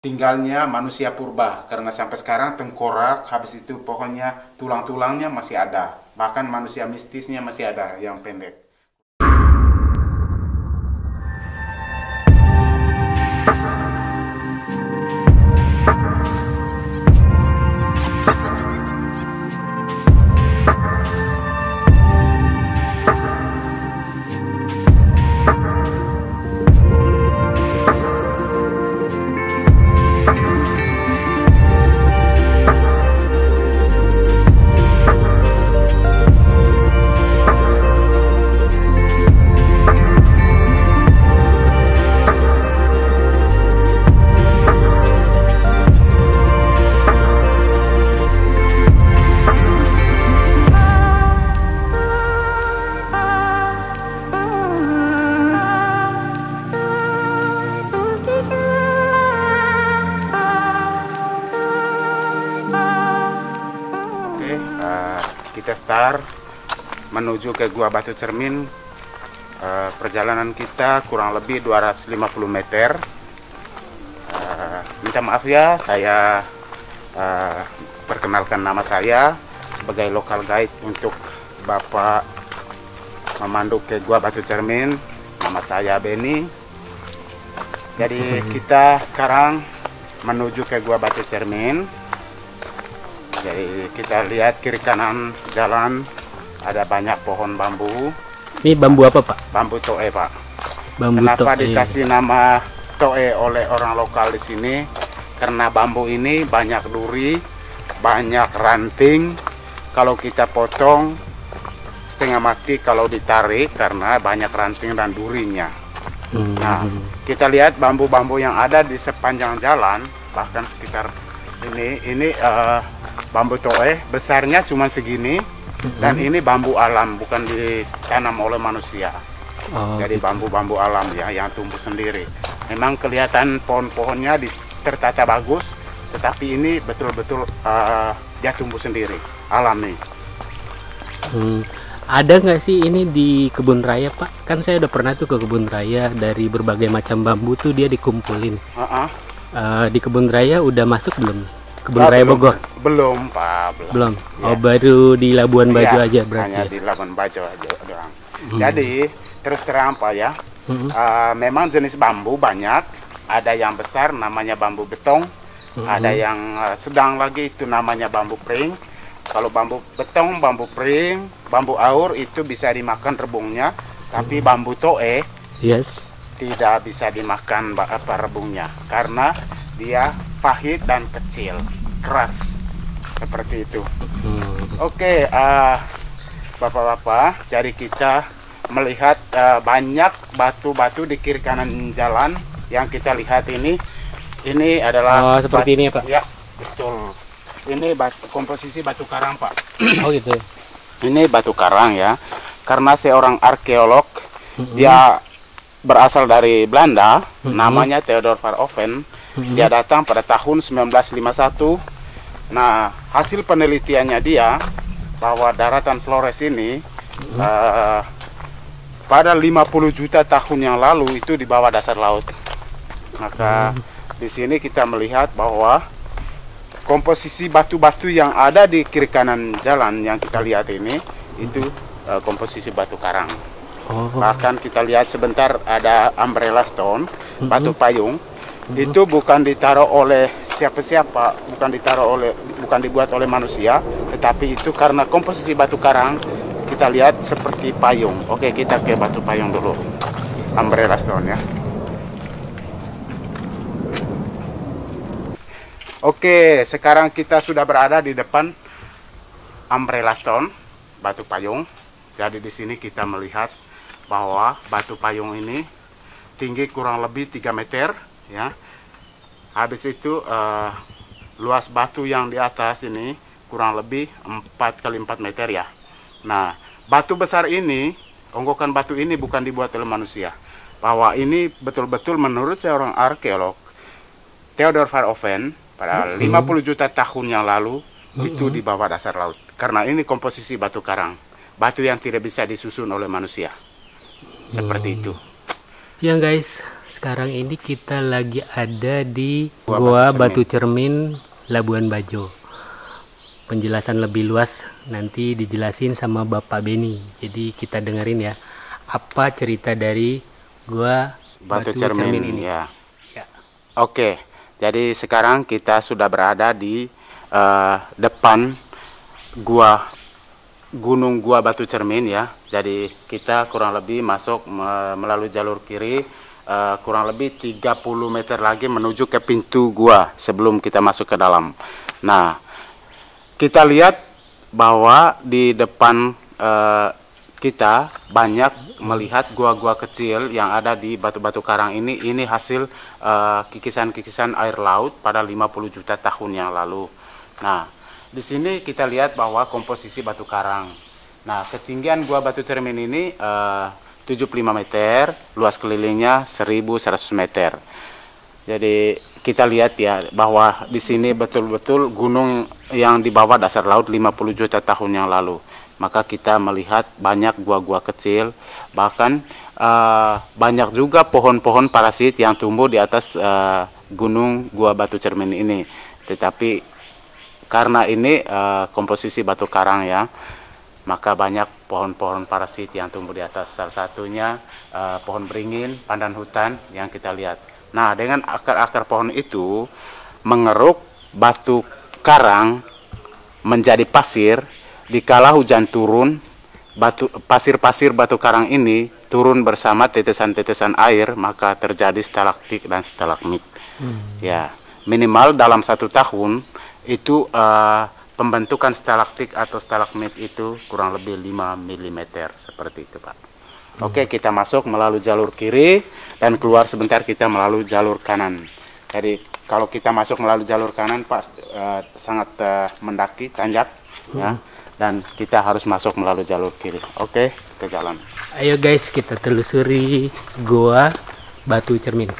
tinggalnya manusia purba, karena sampai sekarang tengkorak, habis itu pokoknya tulang-tulangnya masih ada, bahkan manusia mistisnya masih ada yang pendek. Kita start menuju ke Gua Batu Cermin. Perjalanan kita kurang lebih 250 meter. Minta maaf ya, saya perkenalkan nama saya sebagai local guide untuk Bapak memandu ke Gua Batu Cermin. Nama saya Benny. Jadi kita sekarang menuju ke Gua Batu Cermin. Jadi kita lihat kiri kanan jalan ada banyak pohon bambu. Ini bambu apa, Pak? Bambu toe, Pak. Bambu Kenapa toe. dikasih nama toe oleh orang lokal di sini? Karena bambu ini banyak duri, banyak ranting. Kalau kita potong setengah mati kalau ditarik karena banyak ranting dan durinya. Nah, kita lihat bambu-bambu yang ada di sepanjang jalan, bahkan sekitar ini bambu toe, besarnya cuma segini, dan ini bambu alam, bukan ditanam oleh manusia. Jadi bambu-bambu alam ya, yang tumbuh sendiri. Memang kelihatan pohon-pohonnya tertata bagus, tetapi ini betul-betul dia tumbuh sendiri, alami. Ada nggak sih ini di kebun raya, Pak? Kan saya udah pernah tuh ke kebun raya, dari berbagai macam bambu tuh dia dikumpulin. Di kebun raya udah masuk belum? Kebun Raya Bogor? Belum, Pak. Belum. Ya. Oh, baru di Labuan Bajo aja berarti. Hanya di Labuan Bajo aja doang. Jadi terus terang, Pak ya, memang jenis bambu banyak. Ada yang besar namanya bambu betong, ada yang sedang lagi itu namanya bambu pring. Kalau bambu betong, bambu pring, bambu aur itu bisa dimakan rebungnya, tapi bambu toe tidak bisa dimakan rebungnya karena dia pahit dan kecil, keras seperti itu. Oke, Bapak-bapak, jadi kita melihat banyak batu-batu di kiri kanan jalan yang kita lihat ini. Ini adalah seperti ini ya, Pak? Ya, betul. Ini komposisi batu karang, Pak. Oh gitu. Ini batu karang ya, karena seorang arkeolog, dia berasal dari Belanda, namanya Theodor Van Oven. Dia datang pada tahun 1951. Nah, hasil penelitiannya dia bahwa daratan Flores ini pada 50 juta tahun yang lalu itu di bawah dasar laut. Maka di sini kita melihat bahwa komposisi batu-batu yang ada di kiri kanan jalan yang kita lihat ini itu komposisi batu karang. Bahkan kita lihat sebentar ada umbrella stone, batu payung. Itu bukan ditaruh oleh siapa-siapa, bukan dibuat oleh manusia, tetapi itu karena komposisi batu karang kita lihat seperti payung. Oke, kita ke batu payung dulu, umbrella stone ya. Oke, sekarang kita sudah berada di depan umbrella stone, batu payung. Jadi di sini kita melihat bahwa batu payung ini tinggi kurang lebih 3 meter. Ya, habis itu luas batu yang di atas ini kurang lebih 4 kali 4 meter ya. Nah, batu besar ini, onggokan batu ini bukan dibuat oleh manusia. Bahwa ini betul-betul menurut seorang arkeolog Theodor Van Oven pada 50 juta tahun yang lalu itu di bawah dasar laut. Karena ini komposisi batu karang, batu yang tidak bisa disusun oleh manusia. Seperti itu. Siang guys, sekarang ini kita lagi ada di Gua Batu Cermin, Labuan Bajo. Penjelasan lebih luas nanti dijelasin sama Bapak Beni. Jadi kita dengerin ya, apa cerita dari Gua Batu Cermin ini ya. Ya. Oke, jadi sekarang kita sudah berada di depan Gunung Gua Batu Cermin ya. Jadi kita kurang lebih masuk melalui jalur kiri, kurang lebih 30 meter lagi menuju ke pintu gua sebelum kita masuk ke dalam. Nah, kita lihat bahwa di depan kita banyak melihat gua-gua kecil yang ada di batu-batu karang ini. Ini hasil kikisan-kikisan air laut pada 50 juta tahun yang lalu. Nah, di sini kita lihat bahwa komposisi batu karang. Nah, ketinggian Gua Batu Cermin ini 75 meter, luas kelilingnya 1100 meter. Jadi kita lihat ya bahwa di sini betul-betul gunung yang di bawah dasar laut 50 juta tahun yang lalu. Maka kita melihat banyak gua-gua kecil, bahkan banyak juga pohon-pohon parasit yang tumbuh di atas gunung Gua Batu Cermin ini. Tetapi karena ini komposisi batu karang ya, maka banyak pohon-pohon parasit yang tumbuh di atas. Salah satunya pohon beringin, pandan hutan yang kita lihat. Nah, dengan akar-akar pohon itu mengeruk batu karang menjadi pasir. Dikala hujan turun, pasir-pasir batu karang ini turun bersama tetesan-tetesan air, maka terjadi stalaktit dan stalagmit. Ya, minimal dalam 1 tahun itu pembentukan stalaktik atau stalagmit itu kurang lebih 5 mm seperti itu, Pak. Oke, kita masuk melalui jalur kiri dan keluar sebentar kita melalui jalur kanan. Jadi kalau kita masuk melalui jalur kanan, Pak, sangat mendaki, tanjak ya, dan kita harus masuk melalui jalur kiri. Oke, ke jalan. Ayo guys, kita telusuri Gua Batu Cermin.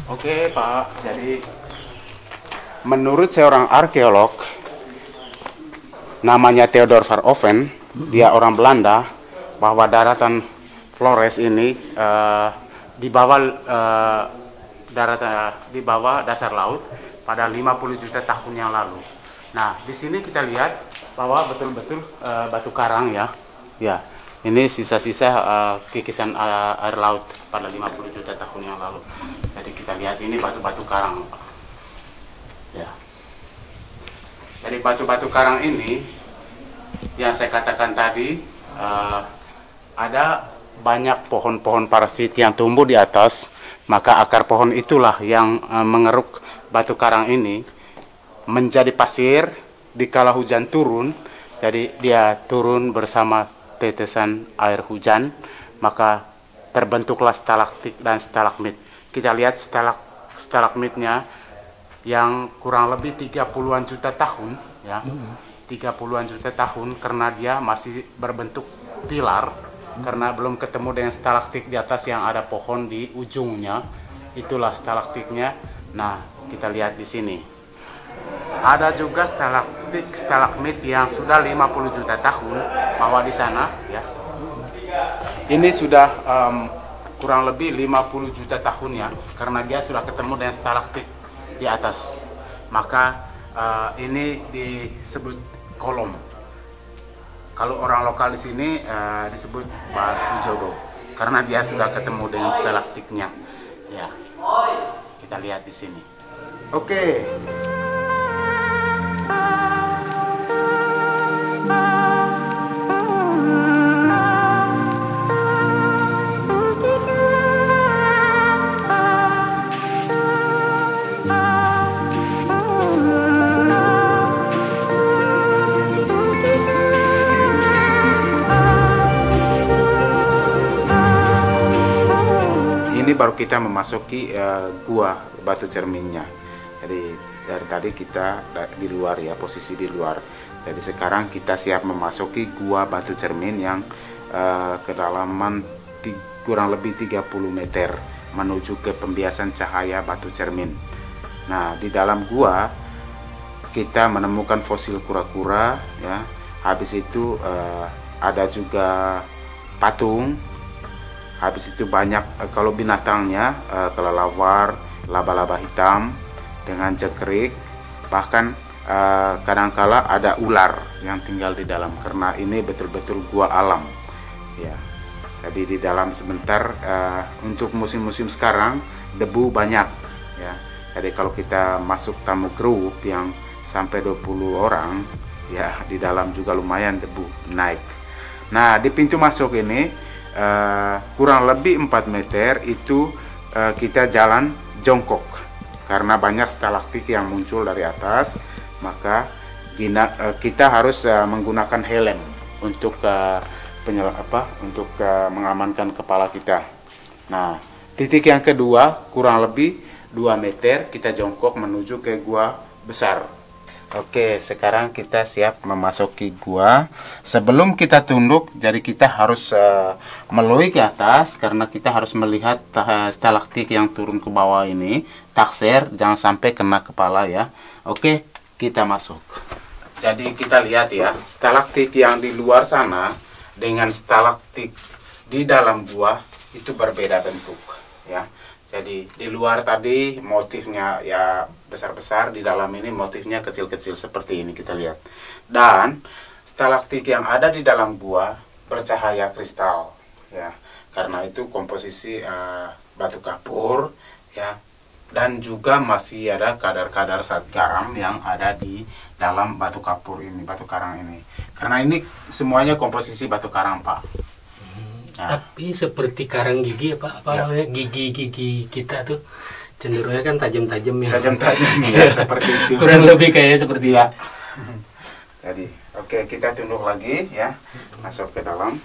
Oke Pak, jadi menurut seorang arkeolog namanya Theodor Verhoeven, dia orang Belanda, bahwa daratan Flores ini di bawah dasar laut pada 50 juta tahun yang lalu. Nah, di sini kita lihat bahwa betul-betul batu karang ya. Ya, ini sisa-sisa kikisan air laut pada 50 juta tahun yang lalu. Jadi kita lihat ini batu-batu karang, Pak. Ya. Jadi batu-batu karang ini yang saya katakan tadi, ada banyak pohon-pohon parasit yang tumbuh di atas, maka akar pohon itulah yang mengeruk batu karang ini menjadi pasir. Dikala hujan turun, jadi dia turun bersama tetesan air hujan, maka terbentuklah stalaktit dan stalagmit. Kita lihat stalagmitnya yang kurang lebih 30-an juta tahun ya. 30-an juta tahun karena dia masih berbentuk pilar, karena belum ketemu dengan stalaktit di atas yang ada pohon di ujungnya. Itulah stalaktitnya. Nah, kita lihat di sini. Ada juga stalagmit yang sudah 50 juta tahun bahwa di sana ya. Ini sudah kurang lebih 50 juta tahun ya, karena dia sudah ketemu dengan stalaktit di atas. Maka ini disebut kolom. Kalau orang lokal di sini disebut batu jodoh, karena dia sudah ketemu dengan stalaktiknya. Ya, kita lihat di sini. Oke. Ini baru kita memasuki Gua Batu Cerminnya. Jadi dari tadi kita di luar ya, posisi di luar. Jadi sekarang kita siap memasuki Gua Batu Cermin yang kedalaman kurang lebih 30 meter menuju ke pembiasan cahaya batu cermin. Nah, di dalam gua kita menemukan fosil kura-kura ya. Habis itu ada juga patung. Habis itu banyak kalau binatangnya kelelawar, laba-laba hitam dengan jangkrik, bahkan kadangkala ada ular yang tinggal di dalam, karena ini betul-betul gua alam ya. Jadi di dalam sebentar, untuk musim-musim sekarang debu banyak ya. Jadi kalau kita masuk tamu grup yang sampai 20 orang ya, di dalam juga lumayan debu naik. Nah, di pintu masuk ini kurang lebih 4 meter itu kita jalan jongkok karena banyak stalaktit yang muncul dari atas, maka kita harus menggunakan helm untuk mengamankan kepala kita. Nah, titik yang kedua kurang lebih 2 meter kita jongkok menuju ke gua besar. Oke, sekarang kita siap memasuki gua. Sebelum kita tunduk, jadi kita harus melalui ke atas karena kita harus melihat stalaktit yang turun ke bawah ini. Takser, jangan sampai kena kepala ya. Oke, kita masuk. Jadi kita lihat ya, stalaktit yang di luar sana dengan stalaktit di dalam gua itu berbeda bentuk ya. Jadi di luar tadi motifnya ya besar-besar, di dalam ini motifnya kecil-kecil seperti ini kita lihat. Dan stalaktit yang ada di dalam gua bercahaya kristal ya. Karena itu komposisi batu kapur ya. Dan juga masih ada kadar-kadar zat garam yang ada di dalam batu kapur ini, batu karang ini. Karena ini semuanya komposisi batu karang, Pak. Nah. Tapi seperti karang gigi ya Pak, namanya gigi-gigi kita tuh cenderungnya kan tajam-tajam ya. Tajam-tajam ya, seperti itu. Kurang lebih kayak seperti ya. Jadi, oke, kita tunduk lagi ya, masuk ke dalam.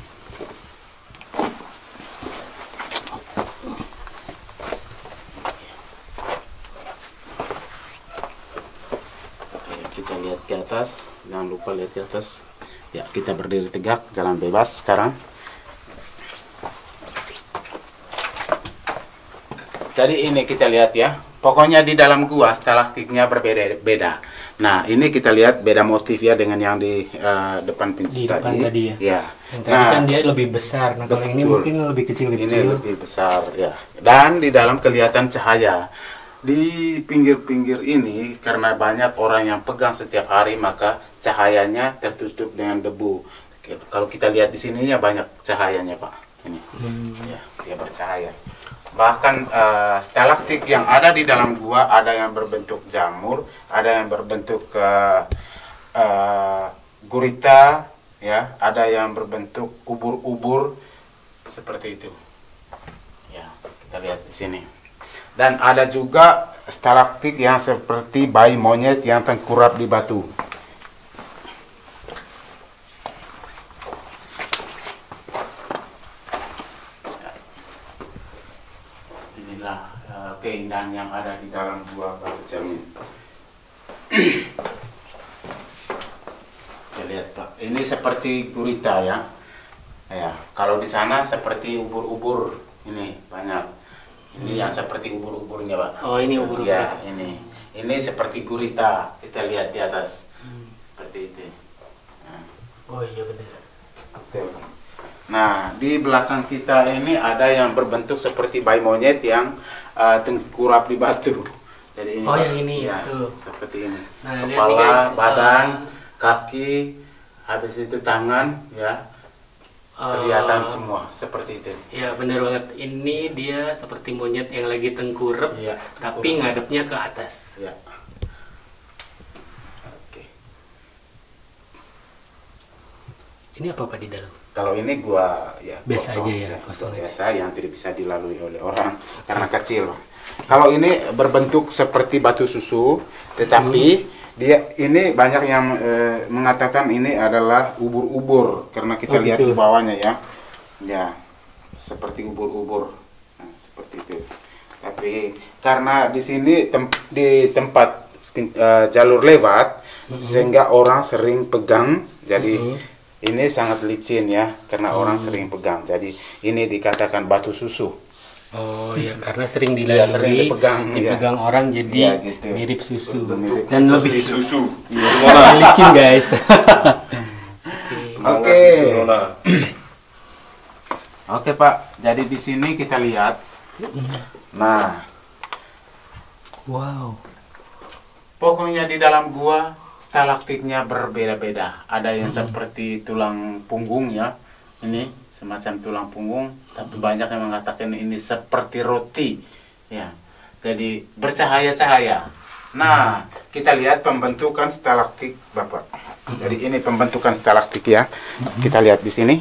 Oke, kita lihat ke atas, jangan lupa lihat ke atas. Ya, kita berdiri tegak, jalan bebas sekarang. Jadi ini kita lihat ya, pokoknya di dalam gua stalaktitnya berbeda-beda. Nah, ini kita lihat beda motif ya dengan yang di depan pintu tadi. Ya. Nah, kan dia lebih besar. Nah, kalau ini mungkin lebih kecil-kecil. Ini lebih besar ya. Dan di dalam kelihatan cahaya. Di pinggir-pinggir ini karena banyak orang yang pegang setiap hari, maka cahayanya tertutup dengan debu. Kalau kita lihat di sininya banyak cahayanya, Pak. Ini. Ya, dia bercahaya. Bahkan stalaktit yang ada di dalam gua ada yang berbentuk jamur, ada yang berbentuk gurita, ya, ada yang berbentuk ubur-ubur seperti itu. Ya, kita lihat di sini. Dan ada juga stalaktit yang seperti bayi monyet yang tengkurap di batu. Keindahan yang ada di dalam gua Batu Cermin. Kita lihat Pak, ini seperti gurita ya. Ya, kalau di sana seperti ubur-ubur, ini banyak. Ini yang seperti ubur-uburnya Pak. Oh, ini ubur-ubur. Ya, ini seperti gurita. Kita lihat di atas, seperti itu. Nah. Oh iya benar. Betul. Nah, di belakang kita ini ada yang berbentuk seperti bayi monyet yang tengkurap di batu. Jadi ini, yang ini ya, tuh. seperti ini. Nah, kepala, guys, badan, kaki, habis itu tangan, ya, kelihatan semua seperti itu. Ya benar banget. Ini dia seperti monyet yang lagi tengkurap, ya, tapi ngadepnya ke atas. Ya. Oke. Ini apa Pak di dalam? Kalau ini gua ya biasa kosong, aja ya, kosong biasa yang tidak bisa dilalui oleh orang karena kecil. Kalau ini berbentuk seperti batu susu, tetapi dia ini banyak yang mengatakan ini adalah ubur-ubur karena kita lihat di bawahnya ya. Ya, seperti ubur-ubur. Nah, seperti itu. Tapi karena di sini di tempat jalur lewat sehingga orang sering pegang, jadi ini sangat licin ya karena orang sering pegang. Jadi ini dikatakan batu susu. Oh ya, karena sering Iya, sering dilalui, dipegang orang jadi Iya, gitu. mirip susu Mirip dan lebih susu. lebih licin guys. Oke. Oke Pak, jadi di sini kita lihat. Nah, Wow. pokoknya di dalam gua stalaktiknya berbeda-beda. Ada yang seperti tulang punggung ya, ini semacam tulang punggung, tapi banyak yang mengatakan ini seperti roti, ya. Jadi bercahaya-cahaya. Nah, kita lihat pembentukan stalaktik Bapak. Jadi ini pembentukan stalaktik ya. Kita lihat di sini.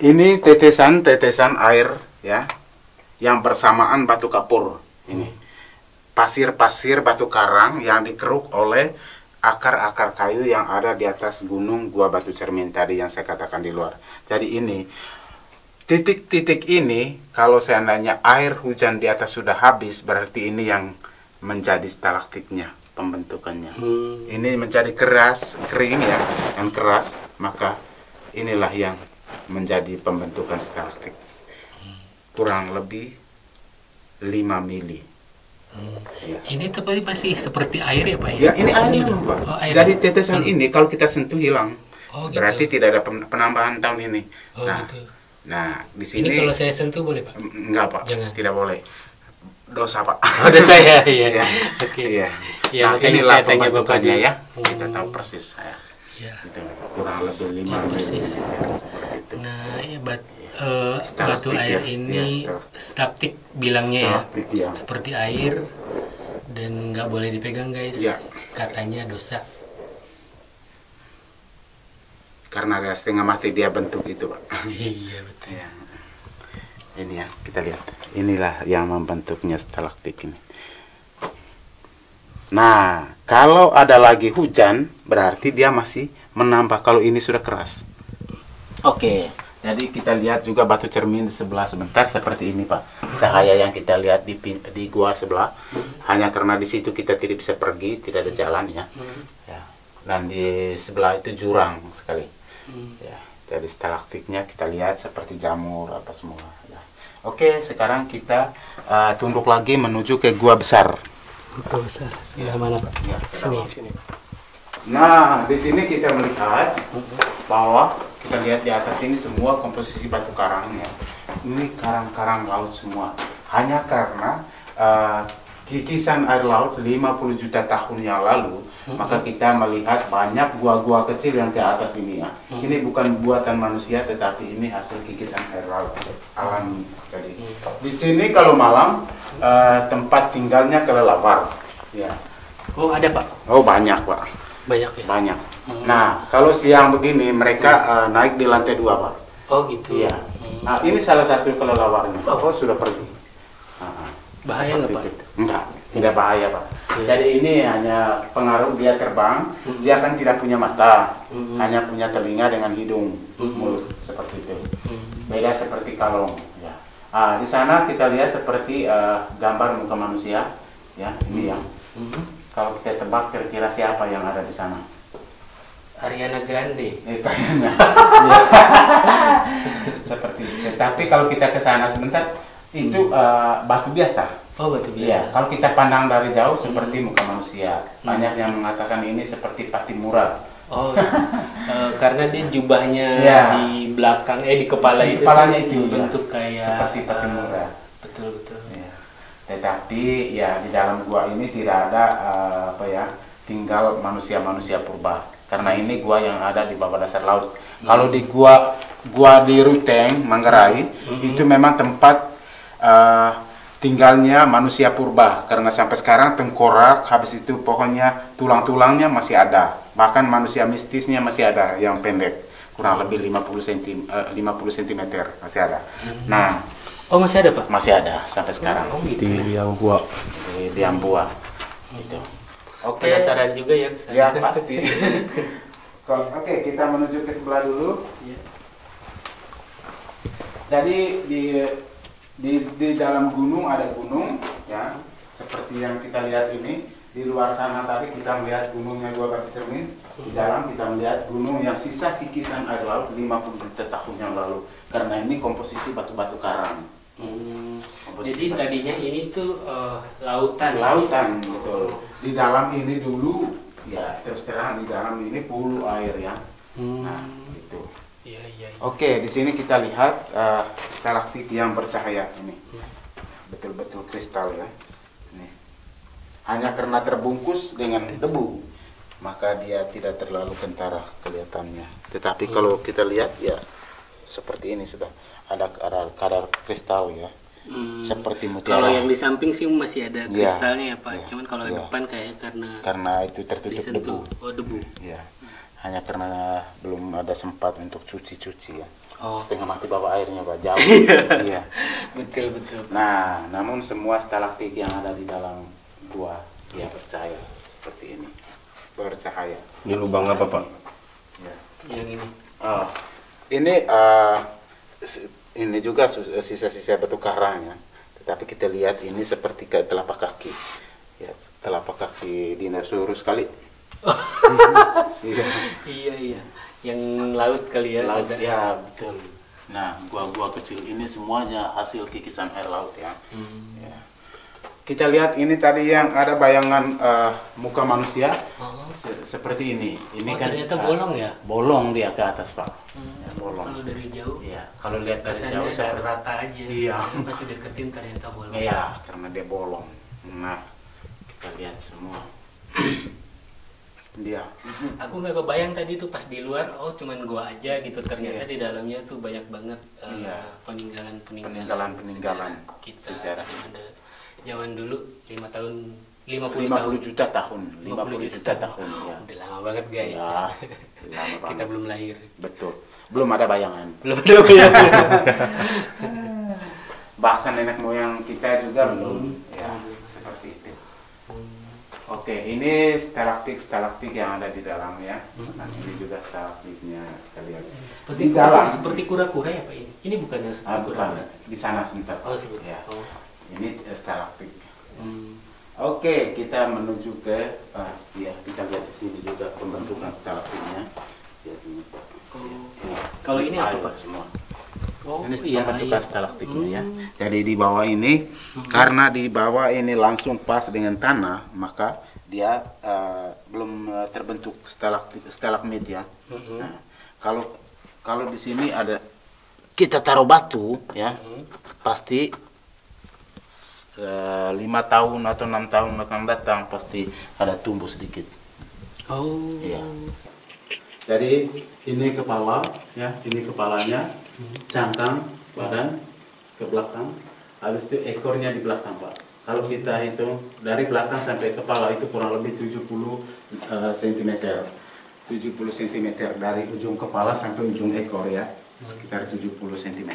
Ini tetesan-tetesan air ya, yang bersamaan batu kapur. Ini pasir-pasir batu karang yang dikeruk oleh akar-akar kayu yang ada di atas gunung Gua Batu Cermin tadi yang saya katakan di luar. Jadi ini titik-titik ini kalau seandainya air hujan di atas sudah habis, berarti ini yang menjadi stalaktiknya pembentukannya. Ini menjadi keras, kering ya, yang keras, maka inilah yang menjadi pembentukan stalaktik. Kurang lebih 5 mili. Ya. Ini tapi masih seperti air ya Pak ya? Ya, ini air memang, Pak. Oh, air. Jadi tetesan ini kalau kita sentuh hilang. Oh, gitu. Berarti tidak ada penambahan tahun ini. Oh, Nah, gitu. nah di Ini sini kalau saya sentuh boleh Pak? enggak, Pak. Jangan. Tidak boleh. Dosa, Pak. Oh, udah saya, iya. Iya. Oke. Iya. Ya, Nah, makanya inilah saya tanya pembentukannya Bapak ya. dulu. Kita tahu persis saya. Iya. Itu kurang lebih 5 Iya, persis. ya, seperti itu. Nah, ya Stalaktik batu air ya. ini Iya, stalaktik bilangnya ya. Stalaktik, ya. Seperti air dan nggak boleh dipegang guys. Iya. Katanya dosa. Karena ada setengah mati dia bentuk itu, Pak. Iya betul. Ya. Ini ya, kita lihat. Inilah yang membentuknya stalaktik ini. Nah, kalau ada lagi hujan, berarti dia masih menambah kalau ini sudah keras. Oke, jadi kita lihat juga batu cermin di sebelah sebentar seperti ini, Pak. Cahaya yang kita lihat di gua sebelah, hanya karena di situ kita tidak bisa pergi, tidak ada jalan ya. Ya. Dan di sebelah itu jurang sekali. Ya, jadi stalaktiknya kita lihat seperti jamur apa semua. Ya. Oke, sekarang kita tunduk lagi menuju ke gua besar. Gua besar. Sebelah mana Pak? Ya, Sini. Nah, di sini kita melihat bahwa kita lihat di atas ini semua komposisi batu karangnya. Ini karang-karang laut semua. Hanya karena kikisan air laut 50 juta tahun yang lalu, maka kita melihat banyak gua-gua kecil yang di atas ini ya. Ini bukan buatan manusia, tetapi ini hasil kikisan air laut alami. Jadi di sini kalau malam tempat tinggalnya kelelawar. Ya. Oh ada Pak? Oh banyak, Pak. Banyak ya? Banyak. Nah, kalau siang begini mereka naik di lantai 2, Pak. Oh gitu. Iya. Nah, ini salah satu kelelawarnya. Oh, sudah pergi. Bahaya nggak Pak? Itu. Enggak, tidak bahaya, Pak. Jadi ini hanya pengaruh dia terbang, dia kan tidak punya mata, hanya punya telinga dengan hidung, mulut seperti itu. Beda seperti kalong. Ya. Di sana kita lihat seperti gambar muka manusia, ya ini ya. Kalau kita tebak kira-kira siapa yang ada di sana? Ariana Grande. Kayaknya. Seperti itu. Tapi kalau kita ke sana sebentar, itu batu biasa. Oh batu biasa. Iya, kalau kita pandang dari jauh seperti muka manusia. Banyak yang mengatakan ini seperti patimura. Oh, karena dia jubahnya Iya. di belakang, di kepala Di itu kepalanya tuh itu, bentuk kayak seperti patimura. Betul betul. Ya. Tetapi ya di dalam gua ini tidak ada tinggal manusia-manusia purba. Karena ini gua yang ada di bawah dasar laut. Kalau di gua di Ruteng, Manggarai, itu memang tempat tinggalnya manusia purba. Karena sampai sekarang tengkorak, habis itu pokoknya tulang-tulangnya masih ada. Bahkan manusia mistisnya masih ada yang pendek, kurang lebih 50 cm masih ada. Nah, Oh masih ada Pak? masih ada sampai sekarang. Oh gitu. Di Liambua. Di Liambua. Gitu. Oke. Penasaran juga ya kesana. Ya pasti. Oke, kita menuju ke sebelah dulu. Iya. Jadi di dalam gunung ada gunung ya, seperti yang kita lihat ini. Di luar sana tadi kita melihat gunungnya Gua Batu Cermin. Di dalam kita melihat gunung yang sisa kikisan air laut 50 juta tahun yang lalu. Karena ini komposisi batu-batu karang. Jadi tadinya ini tuh lautan. Lautan, betul. Di dalam ini dulu, ya terus terang di dalam ini puluh air ya. Nah, itu. Iya, iya. Oke, di sini kita lihat stalaktit yang bercahaya ini. Betul-betul kristal ya. Ini. Hanya karena terbungkus dengan debu, maka dia tidak terlalu kentara kelihatannya. Tetapi kalau kita lihat ya seperti ini sudah ada kadar kristal ya. Seperti mutiara. Kalau yang di samping sih masih ada kristalnya ya Pak. Ya, Cuman kalau depan kayak karena itu tertutup disentuh. debu. Oh, debu. Ya. Hanya karena belum ada sempat untuk cuci-cuci ya. Oh. Setengah mati bawa airnya Pak, jauh. Iya. Betul, betul. Nah, namun semua stalaktit yang ada di dalam gua dia bercahaya seperti ini. Bercahaya. Ini lubang apa Pak? Ya. Yang ini. Oh, ini ini juga sisa-sisa batu karang ya. Tetapi kita lihat ini seperti telapak kaki. Ya, telapak kaki dinosaurus kali. Iya. Iya, iya. Yang laut kali ya. Laut ada. ya, betul. Nah, gua-gua kecil ini semuanya hasil kikisan air laut ya. Ya. Kita lihat ini tadi yang ada bayangan muka manusia seperti ini. Ini Oh, kan ternyata bolong ya? Bolong dia ke atas Pak. Ya, bolong. Kalau dari jauh, Iya, kalau lihat dari rasanya jauh seperti rata aja. Iya. Pas deketin ternyata bolong. Iya, karena dia bolong. Nah, kita lihat semua. Dia. Aku nggak kebayang tadi tuh pas di luar, oh cuman gua aja gitu. Ternyata Iya. di dalamnya tuh banyak banget Iya. peninggalan-peninggalan Peninggalan kita sejarah. yang ada zaman dulu 50 tahun 50 juta tahun, 50 juta tahun ya. Udah lama banget guys. Ya, lama banget. Kita belum lahir. Betul. Belum ada bayangan. Belum ada bayangan. Bahkan nenek moyang kita juga belum. Ya, seperti itu. Oke, ini stalaktit yang ada di dalam ya. Nah, ini juga stalaktitnya kita lihat. Seperti Di dalam. seperti kura-kura ya Pak ini. Ini bukannya seperti Bukan. kura-kura. Di sana sebentar. Oh, seperti. Ya. Oh. Ini stalaktit. Oke, kita menuju ke ya kita lihat di sini juga pembentukan stalaktitnya. Ya, ini, Pak. Ini. Kalau ini apa Air Pak? semua. Oh, Ini iya, pembentukan iya. stalaktitnya ya. Jadi di bawah ini, karena di bawah ini langsung pas dengan tanah, maka dia belum terbentuk stalagmit ya. Nah, kalau di sini ada kita taruh batu ya, pasti 5 tahun atau 6 tahun akan datang pasti ada tumbuh sedikit. Oh. Iya. Jadi ini kepala ya, ini kepalanya, cangkang, badan ke belakang, habis itu ekornya di belakang Pak. Kalau kita hitung dari belakang sampai kepala itu kurang lebih 70 cm. 70 cm dari ujung kepala sampai ujung ekor ya, sekitar 70 cm.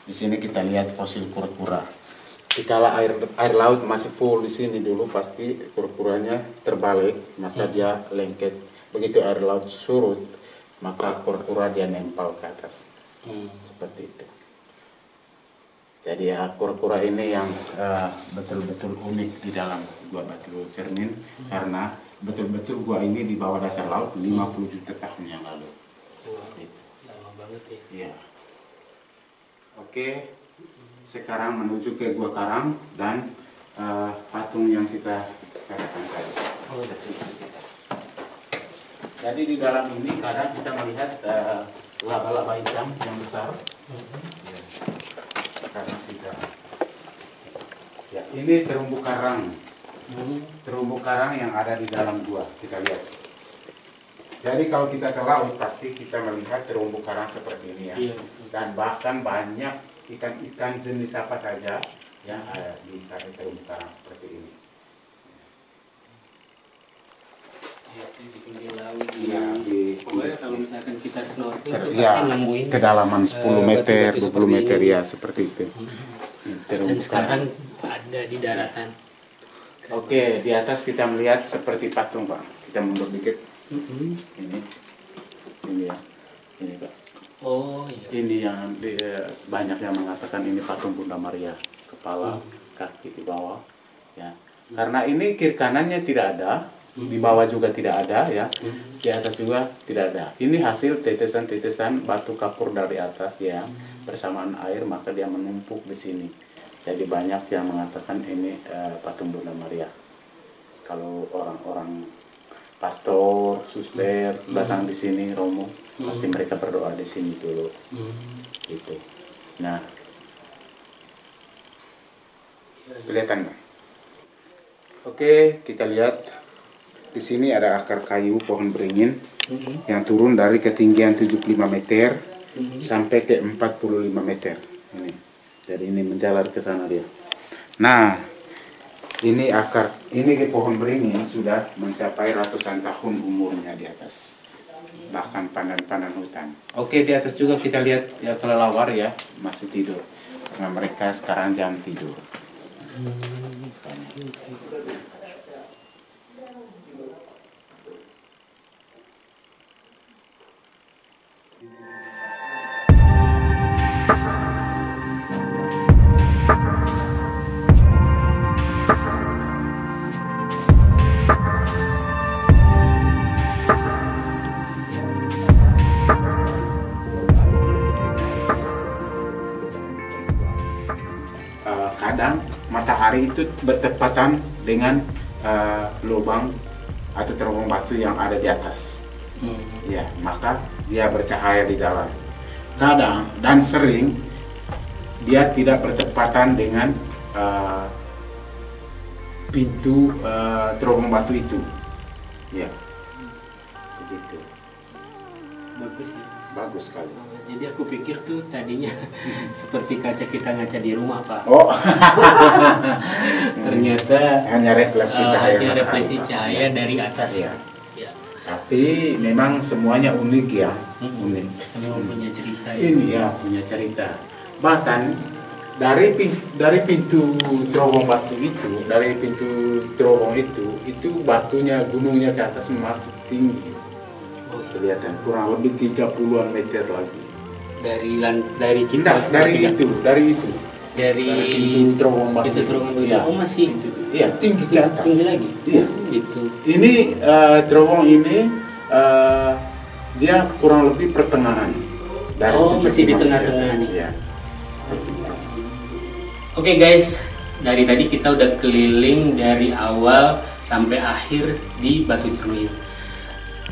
Di sini kita lihat fosil kura-kura. Dikala air laut masih full di sini dulu pasti kura-kuranya terbalik, maka dia lengket. Begitu air laut surut, maka kura-kura dia nempel ke atas. Seperti itu. Jadi ya kura-kura ini yang betul-betul unik di dalam gua Batu Cermin karena betul-betul gua ini di bawah dasar laut 50 juta tahun yang lalu. Lama banget ya. Iya. Oke. Sekarang menuju ke Gua Karang dan patung yang kita katakan tadi. Jadi di dalam ini kadang kita melihat laba-laba hitam yang besar. Ya. Karang tidak. Ya, ini terumbu karang. Terumbu karang yang ada di dalam gua. Kita lihat. Jadi kalau kita ke laut pasti kita melihat terumbu karang seperti ini ya. Iya. Dan bahkan banyak ikan-ikan jenis apa saja yang ada di terumbu karang seperti ini. Ya, di pinggir laut. Iya, Pokoknya kalau misalkan kita snorkeling itu ya, pasti nemuin kedalaman 10 meter, batu-batu 20 seperti meter ini. ya seperti itu. Dan sekarang ada di daratan. Oke, di atas kita melihat seperti patung Pak. Kita mundur dikit. Ini ya, ini Pak. Oh iya. Ini yang banyak yang mengatakan ini patung Bunda Maria, kepala, kaki di bawah, ya. Karena ini kiri kanannya tidak ada, di bawah juga tidak ada, ya. Di atas juga tidak ada. Ini hasil tetesan-tetesan batu kapur dari atas, ya, bersamaan air, maka dia menumpuk di sini. Jadi banyak yang mengatakan ini patung Bunda Maria. Kalau orang-orang pastor, suster datang di sini Romo, pasti mereka berdoa di sini dulu. Gitu. Nah, kelihatan nggak? Oke, kita lihat di sini ada akar kayu pohon beringin yang turun dari ketinggian 75 meter sampai ke 45 meter. Ini, jadi ini menjalar ke sana dia. Nah, ini akar, ini ke pohon beringin sudah mencapai ratusan tahun umurnya di atas. Bahkan pandan-pandan hutan. Oke, di atas juga kita lihat ya kelelawar ya masih tidur. Karena mereka sekarang jam tidur. Kadang matahari itu bertepatan dengan lubang atau terowong batu yang ada di atas. Ya, maka dia bercahaya di dalam. Kadang dan sering dia tidak bertepatan dengan pintu terowong batu itu. Ya, begitu. Bagus ya. Bagus sekali. Jadi aku pikir tuh tadinya seperti kaca kita ngaca di rumah, Pak. Oh, ternyata hanya refleksi cahaya. Hanya refleksi cahaya dari atas. Ya. Ya. Tapi memang semuanya unik ya, unik. Semua punya cerita. Ini ya punya cerita. Bahkan dari pintu terowong batu itu, dari pintu terowong itu batunya gunungnya ke atas masih tinggi. Kelihatan kurang lebih 30-an meter lagi. Dari kita Dari itu. Dari pintu terowong batu. Pintu terowong batu. Ya. Oh, masih. Iya, tinggi ke atas. Tinggi lagi. Iya. Gitu. Ini terowong ini dia kurang lebih pertengahan. Dari Masih di 75 tengah-tengah meter. nih. Iya. Oke guys, dari tadi kita udah keliling dari awal sampai akhir di Batu Cermin.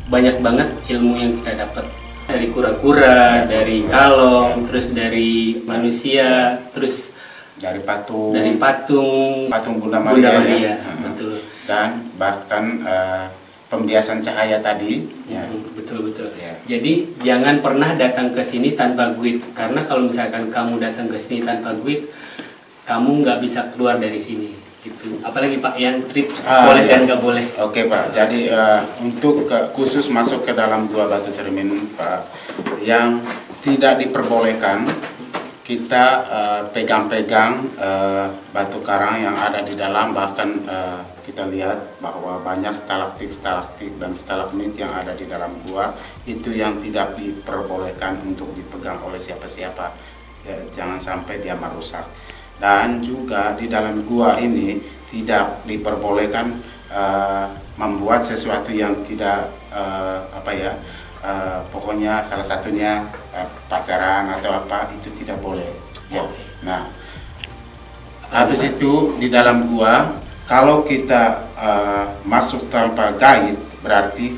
Banyak banget ilmu yang kita dapat dari kura-kura, dari kalong, terus dari manusia, terus dari patung Bunda Bunda Maria, Maria. ya. Betul. Dan bahkan pembiasan cahaya tadi ya. Betul. Ya. Jadi jangan pernah datang ke sini tanpa guide, karena kalau misalkan kamu datang ke sini tanpa guide, kamu nggak bisa keluar dari sini gitu. Apalagi Pak yang trip boleh iya. dan nggak boleh. Oke Pak, jadi untuk khusus masuk ke dalam Gua Batu Cermin Pak, yang tidak diperbolehkan kita pegang-pegang batu karang yang ada di dalam. Bahkan kita lihat bahwa banyak stalaktit dan stalagmit yang ada di dalam gua, itu yang tidak diperbolehkan untuk dipegang oleh siapa-siapa. Ya, jangan sampai dia merusak. Dan juga di dalam gua ini tidak diperbolehkan membuat sesuatu yang tidak pokoknya salah satunya pacaran atau apa, itu tidak boleh ya. Nah, habis itu di dalam gua kalau kita masuk tanpa guide, berarti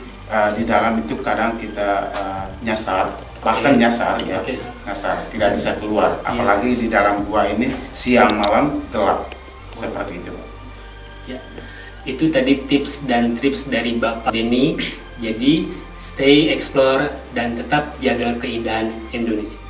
di dalam itu kadang kita nyasar, bahkan nyasar ya, nyasar, tidak bisa keluar. Apalagi di dalam gua ini siang malam gelap seperti itu. Ya, itu tadi tips dan trips dari Bapak Benny. Jadi stay explore dan tetap jaga keindahan Indonesia.